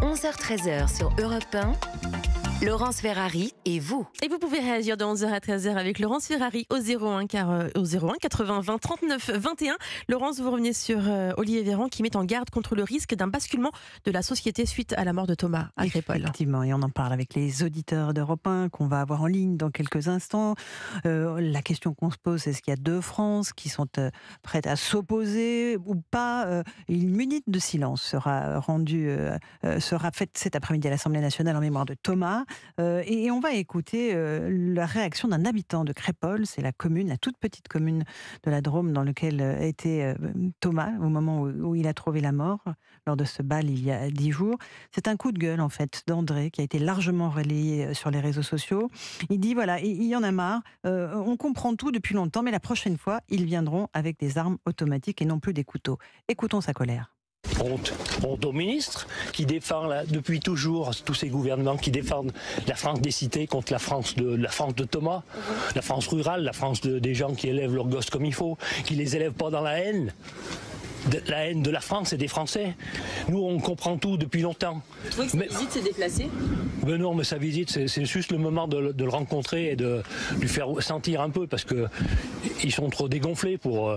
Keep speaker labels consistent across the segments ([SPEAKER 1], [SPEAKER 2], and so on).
[SPEAKER 1] 11h-13h sur Europe 1, Laurence Ferrari et vous.
[SPEAKER 2] Et vous pouvez réagir de 11h à 13h avec Laurence Ferrari au 01 80 20 39 21. Laurence, vous revenez sur Olivier Véran qui met en garde contre le risque d'un basculement de la société suite à la mort de Thomas à Crépol.
[SPEAKER 3] Effectivement, et on en parle avec les auditeurs d'Europe 1 qu'on va avoir en ligne dans quelques instants. La question qu'on se pose, c'est est-ce qu'il y a deux France qui sont prêtes à s'opposer ou pas. Une minute de silence sera faite cet après-midi à l'Assemblée nationale en mémoire de Thomas. Et on va écouter la réaction d'un habitant de Crépol. C'est la toute petite commune de la Drôme dans laquelle était Thomas au moment où il a trouvé la mort lors de ce bal il y a 10 jours. C'est un coup de gueule en fait d'André qui a été largement relayé sur les réseaux sociaux. Il dit voilà, il y en a marre, on comprend tout depuis longtemps, mais la prochaine fois, ils viendront avec des armes automatiques et non plus des couteaux. Écoutons sa colère.
[SPEAKER 4] Honte au ministre qui défend depuis toujours tous ces gouvernements qui défendent la France des cités contre la France de Thomas, la France rurale, la France des gens qui élèvent leurs gosses comme il faut, qui les élèvent pas dans la haine. La haine de la France et des Français. Nous, on comprend tout depuis longtemps.
[SPEAKER 2] Vous trouvez que sa visite s'est déplacée ?
[SPEAKER 4] Ben non, mais sa visite, c'est juste le moment de le rencontrer et de lui faire sentir un peu, parce qu'ils sont trop dégonflés pour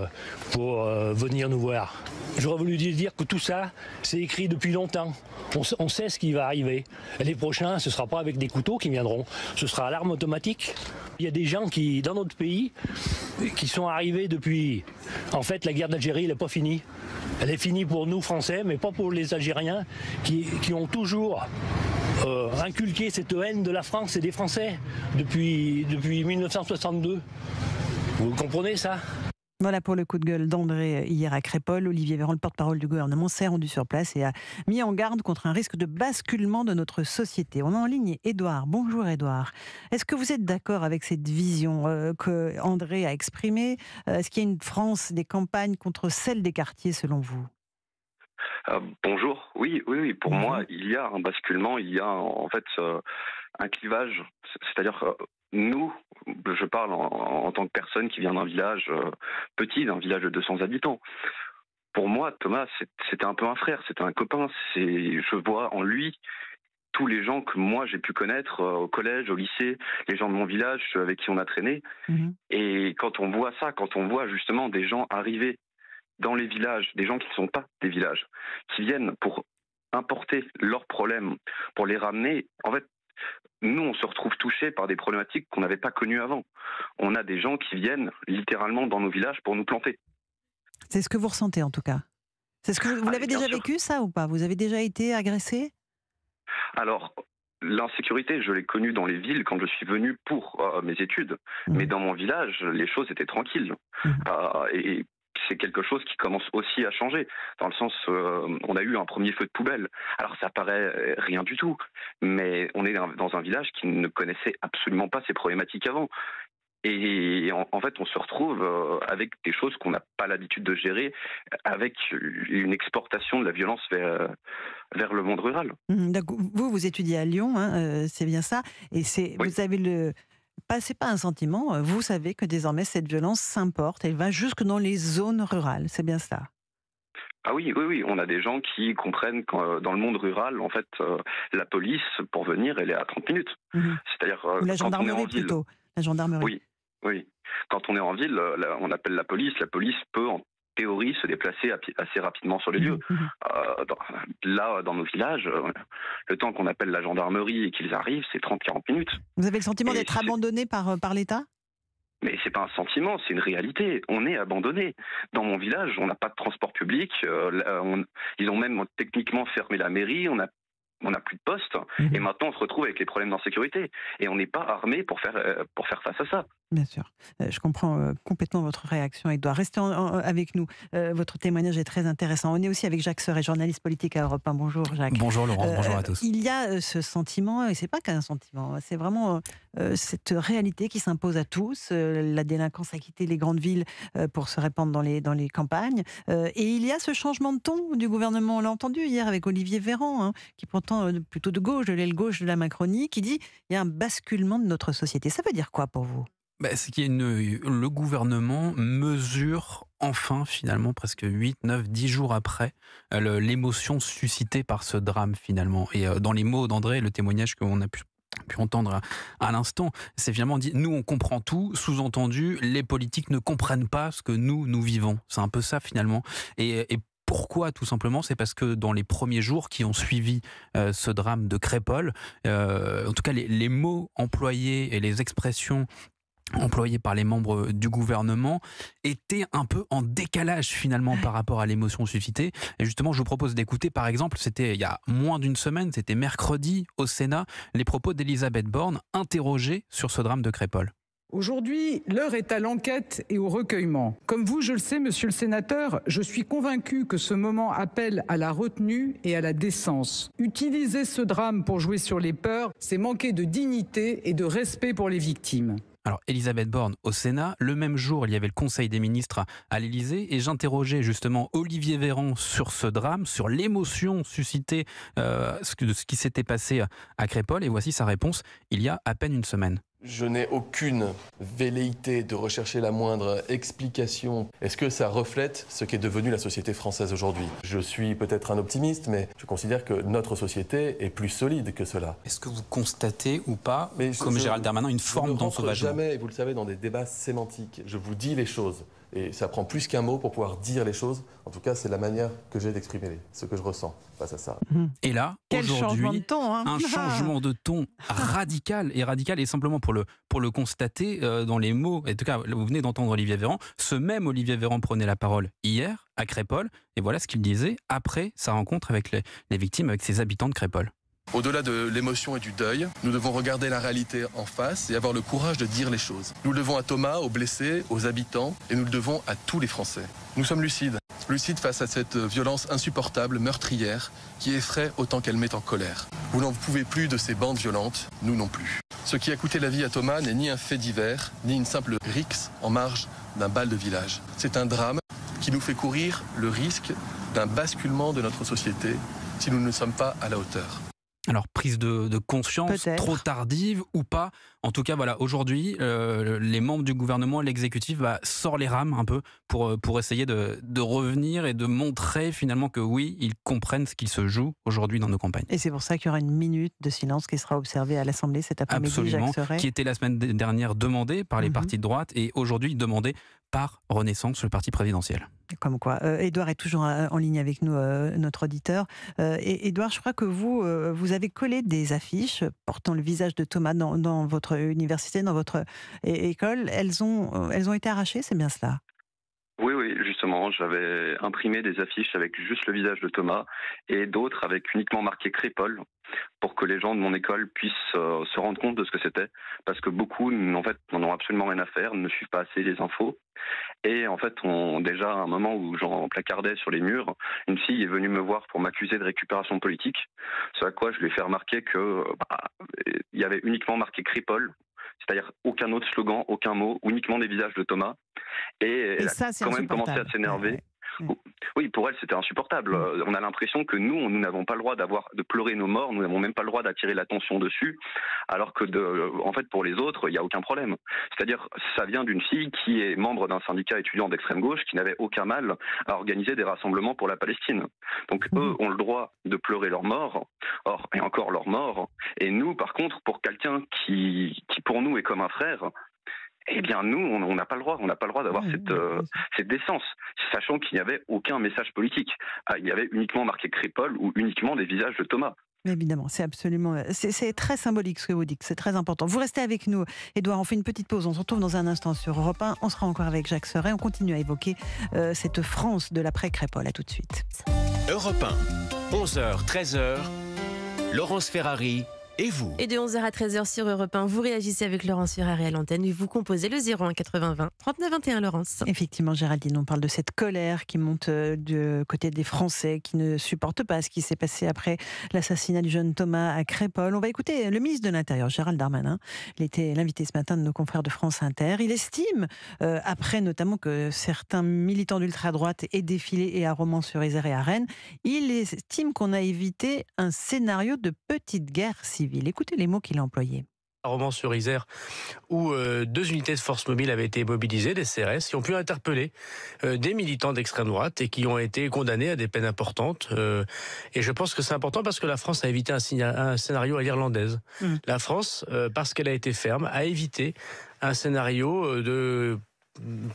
[SPEAKER 4] venir nous voir. J'aurais voulu dire que tout ça, c'est écrit depuis longtemps. On sait ce qui va arriver. Et les prochains, ce ne sera pas avec des couteaux qui viendront, ce sera à l'arme automatique. Il y a des gens qui, dans notre pays, qui sont arrivés depuis... En fait, la guerre d'Algérie, elle n'est pas finie. Elle est finie pour nous, Français, mais pas pour les Algériens, qui ont toujours inculqué cette haine de la France et des Français depuis 1962. Vous comprenez ça ?
[SPEAKER 3] Voilà pour le coup de gueule d'André hier à Crépol. Olivier Véran, le porte-parole du gouvernement, s'est rendu sur place et a mis en garde contre un risque de basculement de notre société. On a en ligne Édouard. Bonjour Édouard. Est-ce que vous êtes d'accord avec cette vision que André a exprimée ? Est-ce qu'il y a une France des campagnes contre celle des quartiers selon vous ?
[SPEAKER 5] Bonjour. Oui. Pour moi, il y a un basculement, il y a en fait un clivage. C'est-à-dire nous, je parle en tant que personne qui vient d'un village petit, d'un village de 200 habitants. Pour moi, Thomas, c'était un peu un frère, c'était un copain. Je vois en lui tous les gens que moi j'ai pu connaître au collège, au lycée, les gens de mon village, ceux avec qui on a traîné. Et quand on voit ça, quand on voit justement des gens arriver dans les villages, des gens qui ne sont pas des villages, qui viennent pour importer leurs problèmes, pour les ramener, en fait, nous, on se retrouve touchés par des problématiques qu'on n'avait pas connues avant. On a des gens qui viennent littéralement dans nos villages pour nous planter.
[SPEAKER 3] C'est ce que vous ressentez en tout cas. C'est ce que vous l'avez déjà vécu ça ou pas ? Vous avez déjà été agressé ?
[SPEAKER 5] Alors, l'insécurité, je l'ai connue dans les villes quand je suis venu pour mes études. Mais dans mon village, les choses étaient tranquilles. Et c'est quelque chose qui commence aussi à changer, dans le sens on a eu un premier feu de poubelle. Alors ça paraît rien du tout, mais on est dans un village qui ne connaissait absolument pas ces problématiques avant. Et en fait, on se retrouve avec des choses qu'on n'a pas l'habitude de gérer, avec une exportation de la violence vers le monde rural.
[SPEAKER 3] Donc, vous étudiez à Lyon, hein, c'est bien ça, et
[SPEAKER 5] Oui.
[SPEAKER 3] vous avez c'est pas un sentiment, vous savez que désormais cette violence s'importe, elle va jusque dans les zones rurales, c'est bien ça ?
[SPEAKER 5] Ah oui, on a des gens qui comprennent que dans le monde rural, en fait, la police, pour venir, elle est à 30 minutes. C'est-à-dire
[SPEAKER 3] la gendarmerie
[SPEAKER 5] quand on est en ville,
[SPEAKER 3] plutôt, la gendarmerie.
[SPEAKER 5] Oui. Quand on est en ville, on appelle la police peut en théorie se déplacer assez rapidement sur les lieux. Dans nos villages, le temps qu'on appelle la gendarmerie et qu'ils arrivent, c'est 30-40 minutes.
[SPEAKER 3] Vous avez le sentiment d'être abandonné par l'État ?
[SPEAKER 5] Mais c'est pas un sentiment, c'est une réalité. On est abandonné. Dans mon village, on n'a pas de transport public. Ils ont même techniquement fermé la mairie. On n'a plus de poste. Et maintenant, on se retrouve avec les problèmes d'insécurité. Et on n'est pas armé pour faire face à ça.
[SPEAKER 3] Bien sûr. Je comprends complètement votre réaction, Edouard. Restez avec nous. Votre témoignage est très intéressant. On est aussi avec Jacques Serret, journaliste politique à Europe 1. Bonjour Jacques.
[SPEAKER 6] Bonjour Laurence, bonjour à tous.
[SPEAKER 3] Il y a ce sentiment, et c'est pas qu'un sentiment, c'est vraiment cette réalité qui s'impose à tous. La délinquance a quitté les grandes villes pour se répandre dans les campagnes. Et il y a ce changement de ton du gouvernement. On l'a entendu hier avec Olivier Véran, hein, qui pourtant plutôt de gauche, de l'aile gauche de la Macronie, qui dit il y a un basculement de notre société. Ça veut dire quoi pour vous ?
[SPEAKER 6] C'est qu'il y a le gouvernement mesure enfin, finalement, presque 8, 9, 10 jours après, l'émotion suscitée par ce drame, finalement. Et dans les mots d'André, le témoignage qu'on a pu entendre à l'instant, c'est finalement dit, nous on comprend tout, sous-entendu, les politiques ne comprennent pas ce que nous vivons. C'est un peu ça finalement. Et pourquoi tout simplement? C'est parce que dans les premiers jours qui ont suivi ce drame de Crépol, en tout cas les mots employés et les expressions employés par les membres du gouvernement étaient un peu en décalage finalement par rapport à l'émotion suscitée. Et justement, je vous propose d'écouter par exemple, c'était il y a moins d'une semaine, c'était mercredi au Sénat, les propos d'Elisabeth Borne interrogée sur ce drame de Crépol.
[SPEAKER 7] Aujourd'hui, l'heure est à l'enquête et au recueillement. Comme vous, je le sais, monsieur le sénateur, je suis convaincu que ce moment appelle à la retenue et à la décence. Utiliser ce drame pour jouer sur les peurs, c'est manquer de dignité et de respect pour les victimes.
[SPEAKER 6] Alors, Elisabeth Borne au Sénat, le même jour, il y avait le Conseil des ministres à l'Élysée et j'interrogeais justement Olivier Véran sur ce drame, sur l'émotion suscitée de ce qui s'était passé à Crépol et voici sa réponse il y a à peine une semaine.
[SPEAKER 8] Je n'ai aucune velléité de rechercher la moindre explication. Est-ce que ça reflète ce qu'est devenue la société française aujourd'hui? Je suis peut-être un optimiste, mais je considère que notre société est plus solide que cela.
[SPEAKER 6] Est-ce que vous constatez ou pas, comme Gérald Darmanin, une forme d'ensauvagement?
[SPEAKER 8] Jamais, vous le savez, dans des débats sémantiques. Je vous dis les choses. Et ça prend plus qu'un mot pour pouvoir dire les choses. En tout cas, c'est la manière que j'ai d'exprimer ce que je ressens face à ça.
[SPEAKER 6] Et là, aujourd'hui, un changement de ton radical et simplement pour le constater dans les mots. En tout cas, vous venez d'entendre Olivier Véran. Ce même Olivier Véran prenait la parole hier à Crépol. Et voilà ce qu'il disait après sa rencontre avec les victimes, avec ses habitants de Crépol.
[SPEAKER 8] Au-delà de l'émotion et du deuil, nous devons regarder la réalité en face et avoir le courage de dire les choses. Nous le devons à Thomas, aux blessés, aux habitants et nous le devons à tous les Français. Nous sommes lucides face à cette violence insupportable, meurtrière, qui effraie autant qu'elle met en colère. Vous n'en pouvez plus de ces bandes violentes, nous non plus. Ce qui a coûté la vie à Thomas n'est ni un fait divers, ni une simple rixe en marge d'un bal de village. C'est un drame qui nous fait courir le risque d'un basculement de notre société si nous ne sommes pas à la hauteur.
[SPEAKER 6] Alors, prise de conscience, trop tardive ou pas. En tout cas, voilà, aujourd'hui, les membres du gouvernement, l'exécutif, sort les rames un peu pour essayer de revenir et de montrer finalement que oui, ils comprennent ce qu'il se joue aujourd'hui dans nos campagnes.
[SPEAKER 3] Et c'est pour ça qu'il y aura une minute de silence qui sera observée à l'Assemblée cet après-midi.
[SPEAKER 6] Absolument,
[SPEAKER 3] Jacques Serret.
[SPEAKER 6] Qui était la semaine dernière demandée par les partis de droite et aujourd'hui demandée par Renaissance, le parti présidentiel.
[SPEAKER 3] Comme quoi. Édouard est toujours en ligne avec nous, notre auditeur. Et Édouard, je crois que vous avez collé des affiches portant le visage de Thomas dans votre université, dans votre école. Elles ont été arrachées, c'est bien cela?
[SPEAKER 5] Oui, justement, j'avais imprimé des affiches avec juste le visage de Thomas et d'autres avec uniquement marqué Crépol pour que les gens de mon école puissent se rendre compte de ce que c'était. Parce que beaucoup, en fait, n'en ont absolument rien à faire, ne suivent pas assez les infos. Et en fait, déjà à un moment où j'en placardais sur les murs, une fille est venue me voir pour m'accuser de récupération politique. Ce à quoi je lui ai fait remarquer que il y avait uniquement marqué Crépol, c'est-à-dire aucun autre slogan, aucun mot, uniquement des visages de Thomas. Et elle a quand même commencé à s'énerver.
[SPEAKER 3] Ouais.
[SPEAKER 5] Oui, pour elle, c'était insupportable. On a l'impression que nous n'avons pas le droit de pleurer nos morts, nous n'avons même pas le droit d'attirer l'attention dessus, alors que, en fait, pour les autres, il n'y a aucun problème. C'est-à-dire, ça vient d'une fille qui est membre d'un syndicat étudiant d'extrême gauche qui n'avait aucun mal à organiser des rassemblements pour la Palestine. Donc, eux ont le droit de pleurer leurs morts, et encore leurs morts. Et nous, par contre, pour quelqu'un qui pour nous est comme un frère, eh bien, nous, on n'a pas le droit. On n'a pas le droit d'avoir cette décence, sachant qu'il n'y avait aucun message politique. Il y avait uniquement marqué Crépol ou uniquement des visages de Thomas.
[SPEAKER 3] Mais évidemment, c'est très symbolique ce que vous dites, c'est très important. Vous restez avec nous, Édouard, on fait une petite pause, on se retrouve dans un instant sur Europe 1, on sera encore avec Jacques Serret, on continue à évoquer cette France de l'après-Crépol, à tout de suite.
[SPEAKER 9] Europe 1, 11h, 13h, Laurence Ferrari. Et vous?
[SPEAKER 2] Et de 11h à 13h sur Europe 1, vous réagissez avec Laurence Ferrari à l'antenne et vous composez le 01 80 20 39 21, Laurence.
[SPEAKER 3] Effectivement, Géraldine, on parle de cette colère qui monte du côté des Français qui ne supportent pas ce qui s'est passé après l'assassinat du jeune Thomas à Crépol. On va écouter le ministre de l'Intérieur, Gérald Darmanin. Il était l'invité ce matin de nos confrères de France Inter. Il estime, après notamment que certains militants d'ultra-droite aient défilé et à Romans-sur-Isère et à Rennes, il estime qu'on a évité un scénario de petite guerre civile. Écoutez les mots qu'il a employés.
[SPEAKER 10] À Romans-sur-Isère, où 2 unités de force mobile avaient été mobilisées, des CRS, qui ont pu interpeller des militants d'extrême droite et qui ont été condamnés à des peines importantes. Et je pense que c'est important parce que la France a évité un scénario à l'irlandaise. La France, parce qu'elle a été ferme, a évité un scénario de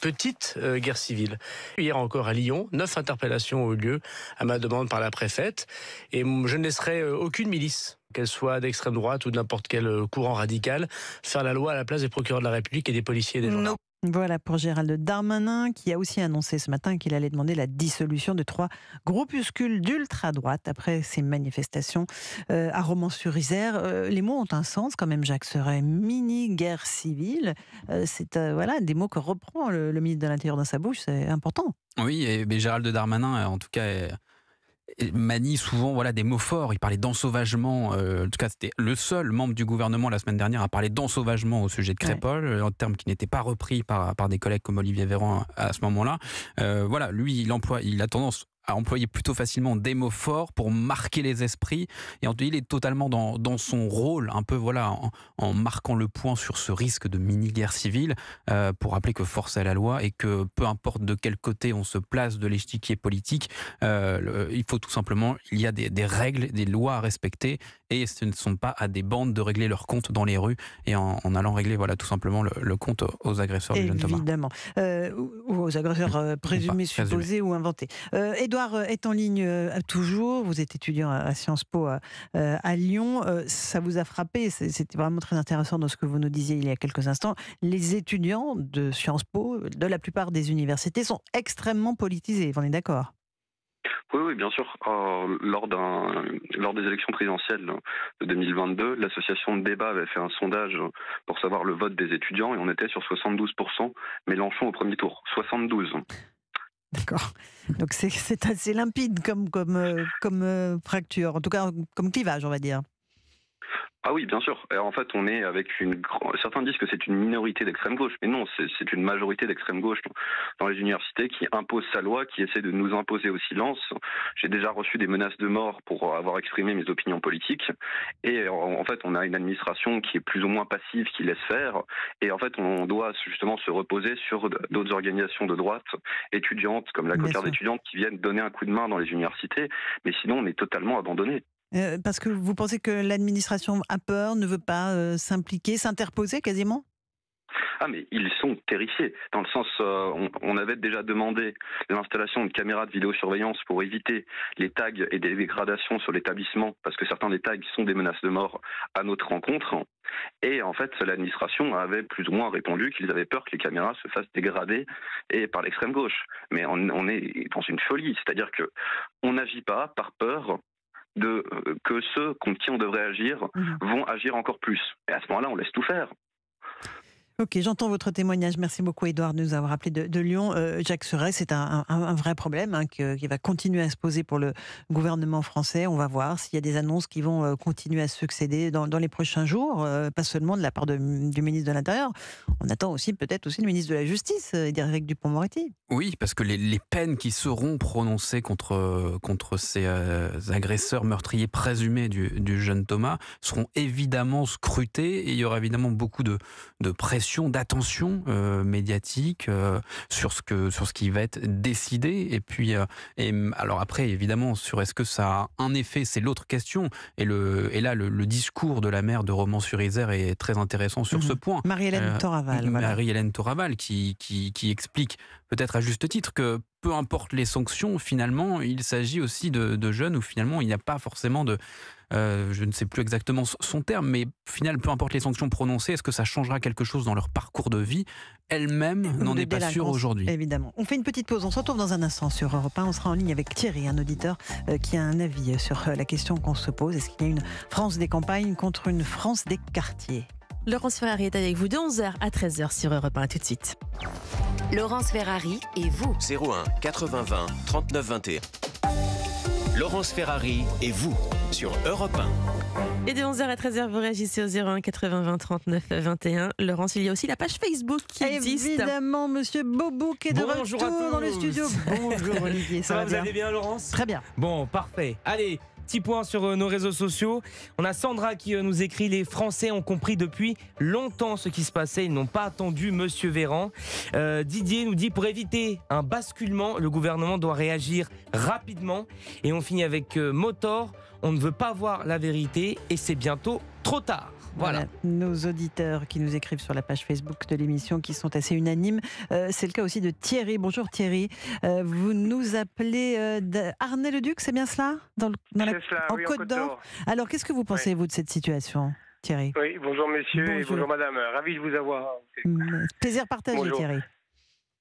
[SPEAKER 10] petite guerre civile. Hier encore à Lyon, 9 interpellations ont eu lieu à ma demande par la préfète. Et je ne laisserai aucune milice, qu'elle soit d'extrême droite ou de n'importe quel courant radical, faire la loi à la place des procureurs de la République et des policiers et des gendarmes.
[SPEAKER 3] Voilà pour Gérald Darmanin, qui a aussi annoncé ce matin qu'il allait demander la dissolution de 3 groupuscules d'ultra-droite après ces manifestations à Romans-sur-Isère. Les mots ont un sens quand même, Jacques Serret. Mini-guerre civile, c'est voilà, des mots que reprend le ministre de l'Intérieur dans sa bouche, c'est important.
[SPEAKER 6] Oui, mais Gérald Darmanin, en tout cas, manie souvent des mots forts. Il parlait d'ensauvagement. En tout cas, c'était le seul membre du gouvernement la semaine dernière à parler d'ensauvagement au sujet de Crépol, en termes qui n'étaient pas repris par des collègues comme Olivier Véran à ce moment-là. Lui, il a tendance à employer plutôt facilement des mots forts pour marquer les esprits. Et il est totalement dans son rôle, un peu en marquant le point sur ce risque de mini-guerre civile, pour rappeler que force est la loi et que peu importe de quel côté on se place de l'échiquier politique, il faut tout simplement, il y a des règles, des lois à respecter, et ce ne sont pas à des bandes de régler leur compte dans les rues et en allant régler tout simplement le compte aux agresseurs du jeune Thomas.
[SPEAKER 3] Évidemment. Ou aux agresseurs présumés, supposés ou inventés. Édouard est en ligne toujours. Vous êtes étudiant à Sciences Po à Lyon. Ça vous a frappé, c'était vraiment très intéressant dans ce que vous nous disiez il y a quelques instants. Les étudiants de Sciences Po, de la plupart des universités, sont extrêmement politisés. On est d'accord ?
[SPEAKER 5] Oui, bien sûr. Lors des élections présidentielles de 2022, l'association de débat avait fait un sondage pour savoir le vote des étudiants et on était sur 72%, Mélenchon au premier tour. 72.
[SPEAKER 3] D'accord. Donc c'est assez limpide comme fracture, en tout cas comme clivage, on va dire.
[SPEAKER 5] Ah oui, bien sûr. Et en fait, on est avec certains disent que c'est une minorité d'extrême gauche, mais non, c'est une majorité d'extrême gauche dans les universités qui impose sa loi, qui essaie de nous imposer au silence. J'ai déjà reçu des menaces de mort pour avoir exprimé mes opinions politiques. Et en fait, on a une administration qui est plus ou moins passive, qui laisse faire. Et en fait, on doit justement se reposer sur d'autres organisations de droite, étudiantes, comme la Cocard d'étudiantes, qui viennent donner un coup de main dans les universités. Mais sinon, on est totalement abandonné.
[SPEAKER 3] Parce que vous pensez que l'administration a peur, ne veut pas s'impliquer, s'interposer quasiment ?
[SPEAKER 5] Ah mais ils sont terrifiés, dans le sens on avait déjà demandé l'installation de caméras de vidéosurveillance pour éviter les tags et des dégradations sur l'établissement, parce que certains des tags sont des menaces de mort à notre rencontre. Et en fait, l'administration avait plus ou moins répondu qu'ils avaient peur que les caméras se fassent dégrader par l'extrême gauche. Mais on est dans une folie, c'est-à-dire que on n'agit pas par peur que ceux contre qui on devrait agir vont agir encore plus. Et à ce moment-là, on laisse tout faire.
[SPEAKER 3] Ok, j'entends votre témoignage. Merci beaucoup, Édouard, de nous avoir appelé de Lyon. Jacques Serret, c'est un vrai problème qui va continuer à se poser pour le gouvernement français. On va voir s'il y a des annonces qui vont continuer à succéder dans les prochains jours, pas seulement de la part du ministre de l'Intérieur. On attend aussi peut-être aussi le ministre de la Justice, Éric Dupond-Moretti.
[SPEAKER 6] Oui, parce que les peines qui seront prononcées contre ces agresseurs meurtriers présumés du jeune Thomas seront évidemment scrutées et il y aura évidemment beaucoup de pression, d'attention médiatique sur ce qui va être décidé. Et puis, alors après, évidemment, sur est-ce que ça a un effet, c'est l'autre question. Et là, le discours de la maire de Romans-sur-Isère est très intéressant sur ce point.
[SPEAKER 3] Marie-Hélène Toraval.
[SPEAKER 6] Marie-Hélène Toraval qui explique peut-être à juste titre que peu importe les sanctions, finalement, il s'agit aussi de jeunes où finalement il n'y a pas forcément de... je ne sais plus exactement son terme, mais finalement, peu importe les sanctions prononcées, est-ce que ça changera quelque chose dans leur parcours de vie ? Elle-même n'en est pas sûre aujourd'hui.
[SPEAKER 3] Évidemment. On fait une petite pause, on se retrouve dans un instant sur Europe 1. On sera en ligne avec Thierry, un auditeur qui a un avis sur la question qu'on se pose. Est-ce qu'il y a une France des campagnes contre une France des quartiers ?
[SPEAKER 2] Laurence Ferrari est avec vous de 11h à 13h sur Europe 1. À tout de suite.
[SPEAKER 1] Laurence Ferrari et vous.
[SPEAKER 9] 01 80 20 39 21. Laurence Ferrari et vous sur Europe 1.
[SPEAKER 2] Et de 11h à 13h, vous réagissez au 01 80 20 39 21. Laurence, il y a aussi la page Facebook qui existe.
[SPEAKER 3] Évidemment, monsieur Bobo qui est de retour dans le studio. Bonjour Olivier,
[SPEAKER 11] ça va, vous allez bien Laurence ?
[SPEAKER 3] Très bien.
[SPEAKER 11] Bon, parfait. Allez, Petit point sur nos réseaux sociaux. On a Sandra qui nous écrit: les Français ont compris depuis longtemps ce qui se passait. Ils n'ont pas attendu Monsieur Véran. Didier nous dit: pour éviter un basculement, le gouvernement doit réagir rapidement. Et on finit avec Motor: on ne veut pas voir la vérité et c'est bientôt trop tard. Voilà.
[SPEAKER 3] Nos auditeurs qui nous écrivent sur la page Facebook de l'émission qui sont assez unanimes. C'est le cas aussi de Thierry. Bonjour Thierry. Vous nous appelez Arnay-le-Duc, c'est bien cela en Côte d'Or. Alors qu'est-ce que vous pensez, vous, de cette situation, Thierry?
[SPEAKER 12] Oui, bonjour messieurs et bonjour madame. Ravi de vous avoir.
[SPEAKER 3] Plaisir partagé, bonjour. Thierry.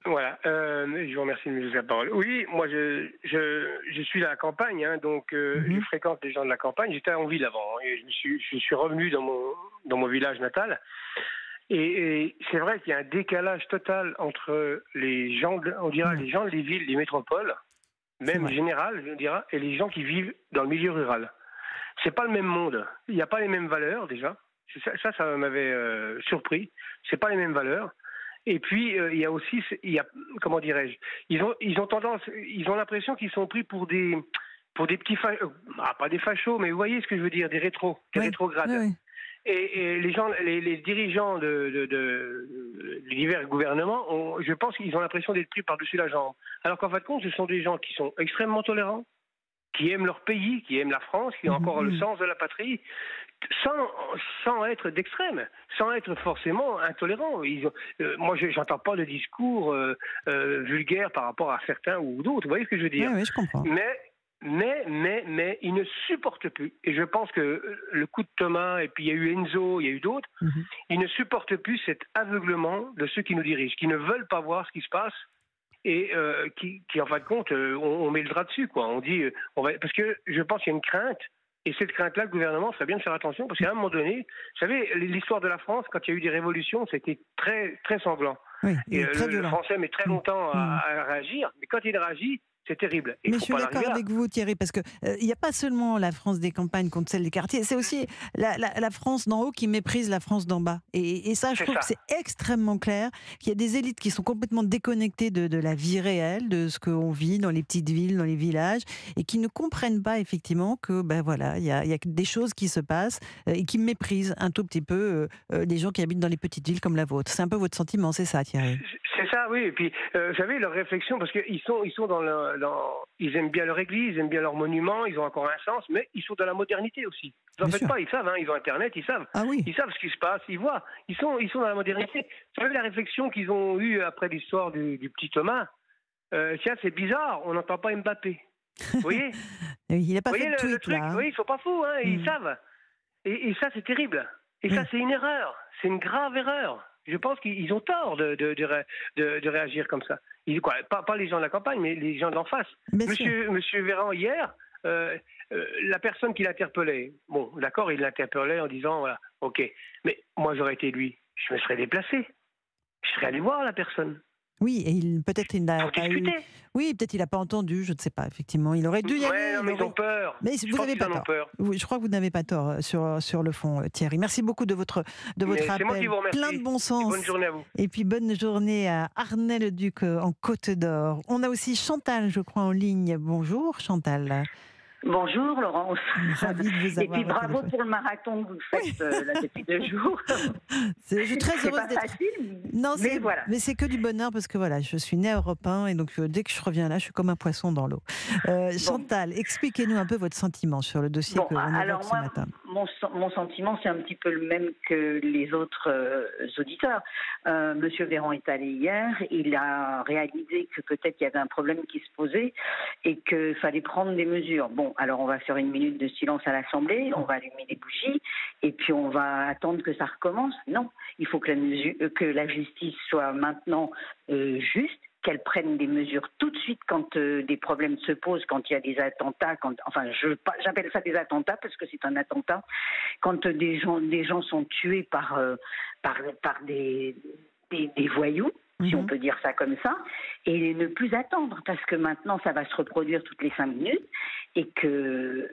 [SPEAKER 12] Voilà, je vous remercie de me donner la parole. Oui, moi je suis à la campagne, donc je fréquente les gens de la campagne. J'étais en ville avant, et je suis revenu dans mon village natal. Et c'est vrai qu'il y a un décalage total entre les gens, les gens des villes, des métropoles, même général, on dira, et les gens qui vivent dans le milieu rural. C'est pas le même monde. Il n'y a pas les mêmes valeurs déjà. Ça m'avait surpris. C'est pas les mêmes valeurs. Et puis il y a aussi, comment dirais-je, ils ont l'impression qu'ils sont pris pour des petits pas des fachos, mais vous voyez ce que je veux dire, des rétrogrades. Oui. Et les gens, les dirigeants de divers gouvernements, je pense qu'ils ont l'impression d'être pris par-dessus la jambe. Alors qu'en fin de compte, ce sont des gens qui sont extrêmement tolérants, qui aiment leur pays, qui aiment la France, qui ont encore le sens de la patrie, sans être d'extrême, sans être forcément intolérants. Moi, je n'entends pas de discours vulgaires par rapport à certains ou d'autres. Vous voyez ce que je veux dire?
[SPEAKER 3] Oui, je comprends.
[SPEAKER 12] Mais ils ne supportent plus. Et je pense que le coup de Thomas, et puis il y a eu Enzo, il y a eu d'autres, ils ne supportent plus cet aveuglement de ceux qui nous dirigent, qui ne veulent pas voir ce qui se passe. Et qui en fin de compte, on met le drap dessus, quoi. On dit, parce que je pense qu'il y a une crainte, et cette crainte-là, le gouvernement ferait bien de faire attention, parce qu'à un moment donné, vous savez, l'histoire de la France, quand il y a eu des révolutions, c'était très, très sanglant. Oui, et le Français met très longtemps à réagir, mais quand il réagit, c'est terrible.
[SPEAKER 3] Mais je suis d'accord avec vous, Thierry, parce qu'il n'y a pas seulement la France des campagnes contre celle des quartiers, c'est aussi la France d'en haut qui méprise la France d'en bas. Et ça, je trouve que c'est extrêmement clair, qu'il y a des élites qui sont complètement déconnectées de la vie réelle, de ce qu'on vit dans les petites villes, dans les villages, et qui ne comprennent pas effectivement que, il y a des choses qui se passent et qui méprisent un tout petit peu les gens qui habitent dans les petites villes comme la vôtre. C'est un peu votre sentiment, c'est ça, Thierry?
[SPEAKER 12] C'est ça, oui. Et puis, vous savez, leur réflexion, parce qu'ils sont ils aiment bien leur église, ils aiment bien leurs monuments, ils ont encore un sens, mais ils sont dans la modernité aussi. Vous en faites pas, ils savent, ils ont Internet, ils savent.
[SPEAKER 3] Ah oui.
[SPEAKER 12] Ils savent ce qui se passe, ils voient. Ils sont dans la modernité. Vous savez, la réflexion qu'ils ont eue après l'histoire du petit Thomas, tiens, c'est bizarre, on n'entend pas Mbappé. Vous voyez?
[SPEAKER 3] Il n'a pas fait
[SPEAKER 12] le truc,
[SPEAKER 3] là.
[SPEAKER 12] Oui, ils sont pas fous, ils savent. Et ça, c'est terrible. Et ça, c'est une erreur. C'est une grave erreur. Je pense qu'ils ont tort de réagir comme ça. Pas les gens de la campagne, mais les gens d'en face. Monsieur Véran, hier, la personne qui l'interpellait, bon, d'accord, il l'interpellait en disant, voilà, ok, mais moi j'aurais été lui, je me serais déplacé. Je serais allé voir la personne.
[SPEAKER 3] Oui, et peut-être il n'a pas eu... Oui, peut-être il n'a pas entendu, je ne sais pas, effectivement. Il aurait dû y aller.
[SPEAKER 12] Mais ils ont peur.
[SPEAKER 3] Mais vous n'avez pas tort. Oui, je crois que vous n'avez pas tort sur le fond, Thierry. Merci beaucoup de votre appel.
[SPEAKER 12] C'est moi qui vous remercie.
[SPEAKER 3] Plein de bon sens.
[SPEAKER 12] Et bonne journée à vous.
[SPEAKER 3] Et puis bonne journée à Arnay-le-Duc en Côte d'Or. On a aussi Chantal, je crois, en ligne. Bonjour Chantal.
[SPEAKER 13] Bonjour Laurence.
[SPEAKER 3] Ravie de vous avoir.
[SPEAKER 13] Et puis bravo pour le marathon que vous faites là depuis 2 jours.
[SPEAKER 3] Je suis très heureuse d'être.
[SPEAKER 13] Facile,
[SPEAKER 3] non,
[SPEAKER 13] mais voilà.
[SPEAKER 3] Mais c'est que du bonheur parce que voilà, je suis née à Europe 1 et donc dès que je reviens là, je suis comme un poisson dans l'eau. Chantal, expliquez-nous un peu votre sentiment sur le dossier que l'on évoque ce matin.
[SPEAKER 13] Mon sentiment, c'est un petit peu le même que les autres auditeurs. Monsieur Véran est allé hier, il a réalisé que peut-être il y avait un problème qui se posait et qu'il fallait prendre des mesures. Bon, alors on va faire 1 minute de silence à l'Assemblée, on va allumer des bougies et puis on va attendre que ça recommence. Non, il faut que la justice soit maintenant juste, qu'elle prenne des mesures tout de suite quand des problèmes se posent, quand il y a des attentats, j'appelle ça des attentats parce que c'est un attentat, quand des gens sont tués par des voyous, si on peut dire ça comme ça, et ne plus attendre, parce que maintenant ça va se reproduire toutes les 5 minutes, et que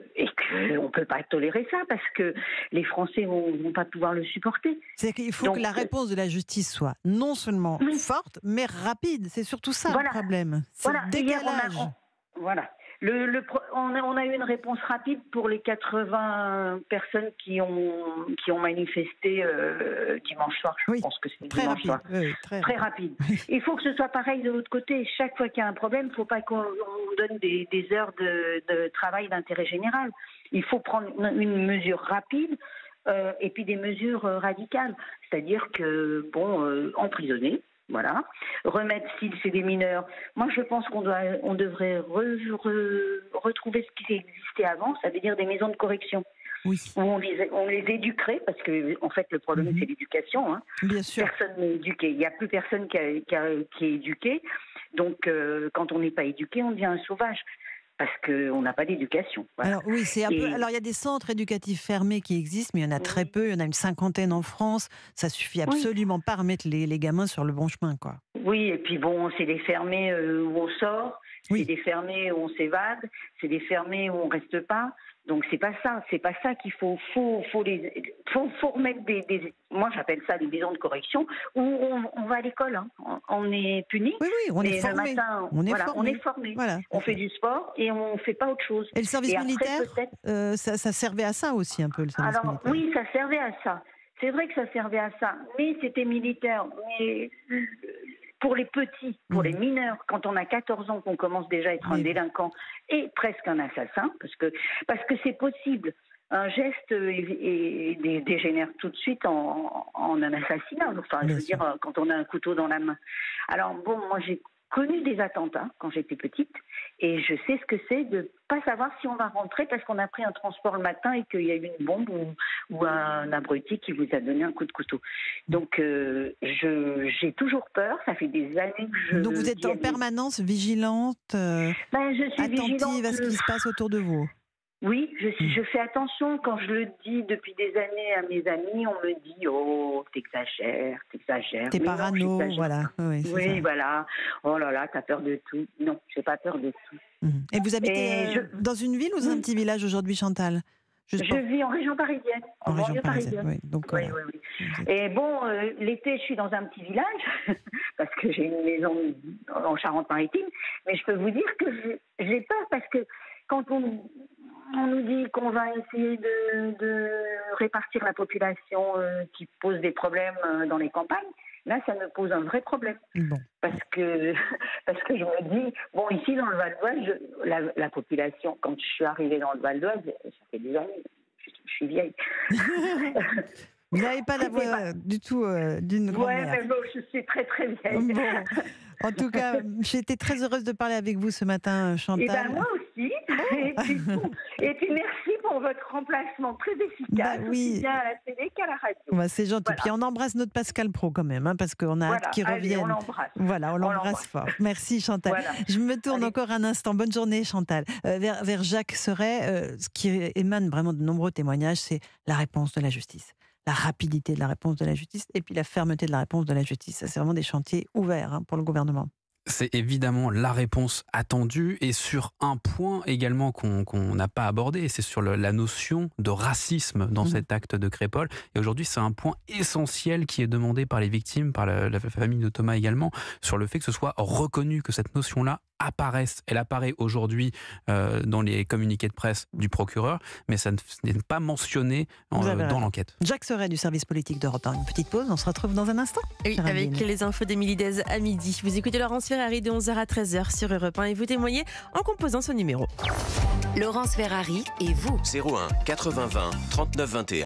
[SPEAKER 13] on peut pas tolérer ça, parce que les Français vont pas pouvoir le supporter.
[SPEAKER 3] C'est qu'il faut que la réponse de la justice soit non seulement forte, mais rapide. C'est surtout ça le problème. C'est le décalage.
[SPEAKER 13] Voilà. On a eu une réponse rapide pour les 80 personnes qui ont manifesté dimanche soir. Je pense que c'est dimanche soir.
[SPEAKER 3] Oui,
[SPEAKER 13] très rapide. Il faut que ce soit pareil de l'autre côté. Chaque fois qu'il y a un problème, il ne faut pas qu'on donne des heures de travail d'intérêt général. Il faut prendre une mesure rapide. Et puis des mesures radicales, c'est-à-dire que emprisonner, voilà, remettre s'il c'est des mineurs. Moi, je pense qu'on devrait retrouver ce qui existait avant, ça veut dire des maisons de correction.
[SPEAKER 3] Oui.
[SPEAKER 13] Où on les éduquerait, parce que en fait le problème c'est l'éducation. Hein.
[SPEAKER 3] Bien sûr.
[SPEAKER 13] Personne n'est éduqué. Il n'y a plus personne qui est éduqué. Donc quand on n'est pas éduqué, on devient un sauvage. Parce qu'on n'a pas d'éducation. Voilà.
[SPEAKER 3] Alors oui, c'est un peu. Alors il y a des centres éducatifs fermés qui existent, mais il y en a très peu. Il y en a une cinquantaine en France. Ça suffit absolument pas à remettre les gamins sur le bon chemin, quoi.
[SPEAKER 13] Oui, et puis c'est des fermés où on sort, c'est des fermés où on s'évade, c'est des fermés où on reste pas. Donc c'est pas ça qu'il faut. Faut remettre des. Moi j'appelle ça des maisons de correction où on va à l'école. Hein. On est puni.
[SPEAKER 3] Oui, on est formé.
[SPEAKER 13] Le matin, on est formé. Voilà. On fait du sport et on fait pas autre chose.
[SPEAKER 3] Et le service militaire, ça servait à ça aussi un peu le service militaire.
[SPEAKER 13] Oui, ça servait à ça. C'est vrai que ça servait à ça, mais c'était militaire. Mais pour les petits, pour les mineurs, quand on a 14 ans, qu'on commence déjà à être un délinquant et presque un assassin, parce que c'est possible. Un geste dégénère tout de suite en un assassinat. Enfin, je veux dire, quand on a un couteau dans la main. Alors moi j'ai connu des attentats quand j'étais petite et je sais ce que c'est de pas savoir si on va rentrer parce qu'on a pris un transport le matin et qu'il y a eu une bombe ou un abruti qui vous a donné un coup de couteau. Donc j'ai toujours peur, ça fait des années que je...
[SPEAKER 3] Donc vous êtes en permanence vigilante,
[SPEAKER 13] je suis
[SPEAKER 3] attentive à ce qui se passe autour de vous.
[SPEAKER 13] Oui, je fais attention quand je le dis depuis des années à mes amis, on me dit « Oh, t'exagères. »
[SPEAKER 3] T'es parano, voilà.
[SPEAKER 13] Oui, voilà. Oh là là, t'as peur de tout. Non, j'ai pas peur de tout.
[SPEAKER 3] Et vous habitez dans une ville ou dans un petit village aujourd'hui, Chantal ?
[SPEAKER 13] Je vis en région parisienne.
[SPEAKER 3] En région parisienne, oui. Donc,
[SPEAKER 13] oui. Et l'été, je suis dans un petit village, parce que j'ai une maison en Charente-Maritime, mais je peux vous dire que j'ai peur, parce que quand on nous dit qu'on va essayer de répartir la population qui pose des problèmes dans les campagnes, là, ça me pose un vrai problème. Bon. Parce que je me dis, ici, dans le Val d'Oise, la population, quand je suis arrivée dans le Val d'Oise, ça fait des années, je suis vieille.
[SPEAKER 3] Vous n'avez pas la voix du tout d'une grand-mère.
[SPEAKER 13] Oui, mais je suis très très vieille.
[SPEAKER 3] Bon. En tout cas, j'ai été très heureuse de parler avec vous ce matin, Chantal.
[SPEAKER 13] Et moi aussi. Et puis merci pour votre remplacement très efficace, aussi bien à la télé qu'à la radio.
[SPEAKER 3] C'est gentil. Voilà. Puis on embrasse notre Pascal Praud quand même, parce qu'on a hâte qu'il revienne.
[SPEAKER 13] On l'embrasse.
[SPEAKER 3] Voilà, on l'embrasse fort. Merci Chantal. Voilà. Je me tourne encore un instant. Bonne journée Chantal. Vers Jacques Serret, ce qui émane vraiment de nombreux témoignages, c'est la réponse de la justice. La rapidité de la réponse de la justice et puis la fermeté de la réponse de la justice. Ça, c'est vraiment des chantiers ouverts pour le gouvernement.
[SPEAKER 6] C'est évidemment la réponse attendue et sur un point également qu'on n'a pas abordé, c'est sur la notion de racisme dans cet acte de Crépol. Et aujourd'hui, c'est un point essentiel qui est demandé par les victimes, par la famille de Thomas également, sur le fait que ce soit reconnu, que cette notion-là apparaisse. Elle apparaît aujourd'hui dans les communiqués de presse du procureur, mais ça n'est pas mentionné dans l'enquête.
[SPEAKER 3] Jacques Serret du service politique d'Europe 1. Une petite pause, on se retrouve dans un instant.
[SPEAKER 2] Oui, avec les infos d'Émilie Dez à midi. Vous écoutez Laurence Ferrari de 11h à 13h sur Europe 1 et vous témoignez en composant ce numéro.
[SPEAKER 1] Laurence Ferrari et vous.
[SPEAKER 9] 01 80 20 39 21.